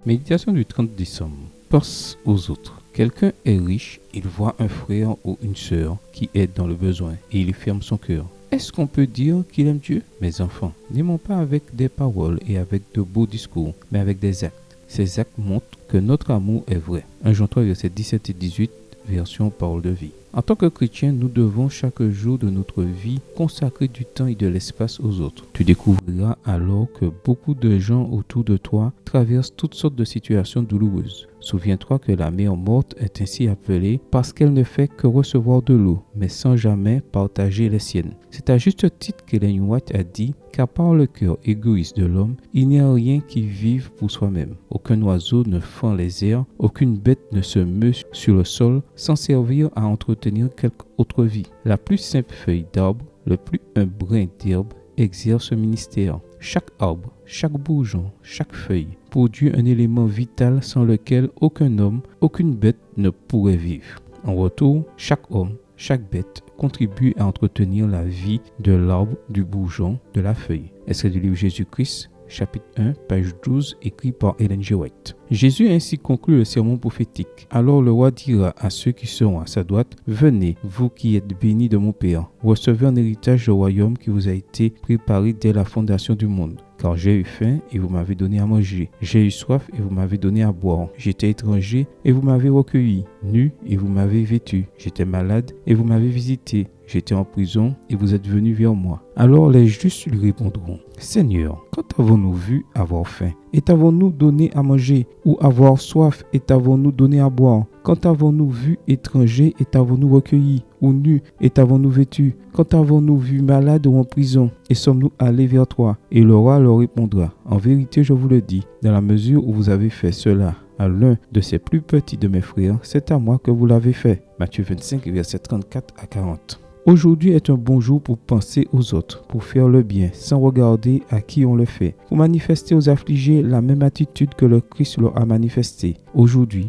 Méditation du 30 décembre. Pense aux autres. Quelqu'un est riche, il voit un frère ou une sœur qui est dans le besoin et il ferme son cœur. Est-ce qu'on peut dire qu'il aime Dieu? Mes enfants, n'aimons pas avec des paroles et avec de beaux discours, mais avec des actes. Ces actes montrent que notre amour est vrai. 1 Jean 3, versets 17 et 18, version Parole de vie. En tant que chrétien, nous devons chaque jour de notre vie consacrer du temps et de l'espace aux autres. Tu découvriras alors que beaucoup de gens autour de toi traversent toutes sortes de situations douloureuses. Souviens-toi que la mère morte est ainsi appelée parce qu'elle ne fait que recevoir de l'eau, mais sans jamais partager les siennes. C'est à juste titre qu'Ellen White a dit qu'à part le cœur égoïste de l'homme, il n'y a rien qui vive pour soi-même. Aucun oiseau ne fend les airs, aucune bête ne se meut sur le sol sans servir à entretenir quelque autre vie. La plus simple feuille d'arbre, le plus un brin d'herbe, exerce ce ministère. Chaque arbre, chaque bourgeon, chaque feuille produit un élément vital sans lequel aucun homme, aucune bête ne pourrait vivre. En retour, chaque homme, chaque bête contribue à entretenir la vie de l'arbre, du bourgeon, de la feuille. Extrait du livre Jésus-Christ, chapitre 1, page 12, écrit par Ellen G. White. Jésus a ainsi conclu le sermon prophétique. Alors le roi dira à ceux qui seront à sa droite, « Venez, vous qui êtes bénis de mon Père, recevez en héritage le royaume qui vous a été préparé dès la fondation du monde. Car j'ai eu faim et vous m'avez donné à manger. J'ai eu soif et vous m'avez donné à boire. J'étais étranger et vous m'avez recueilli. Nu et vous m'avez vêtu. J'étais malade et vous m'avez visité. J'étais en prison et vous êtes venus vers moi. » Alors les justes lui répondront, « Seigneur, quand avons-nous vu avoir faim et t'avons-nous donné à manger, ou avoir soif et t'avons-nous donné à boire? Quand avons-nous vu étranger et t'avons-nous recueilli, ou nu et t'avons-nous vêtu? Quand avons-nous vu malade ou en prison et sommes-nous allés vers toi? » Et le roi leur répondra, « En vérité, je vous le dis, dans la mesure où vous avez fait cela à l'un de ces plus petits de mes frères, c'est à moi que vous l'avez fait. » Matthieu 25, versets 34 à 40. Aujourd'hui est un bon jour pour penser aux autres, pour faire le bien, sans regarder à qui on le fait, pour manifester aux affligés la même attitude que le Christ leur a manifestée. Aujourd'hui,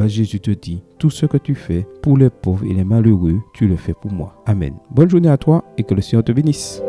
Jésus te dit, tout ce que tu fais pour les pauvres et les malheureux, tu le fais pour moi. Amen. Bonne journée à toi et que le Seigneur te bénisse.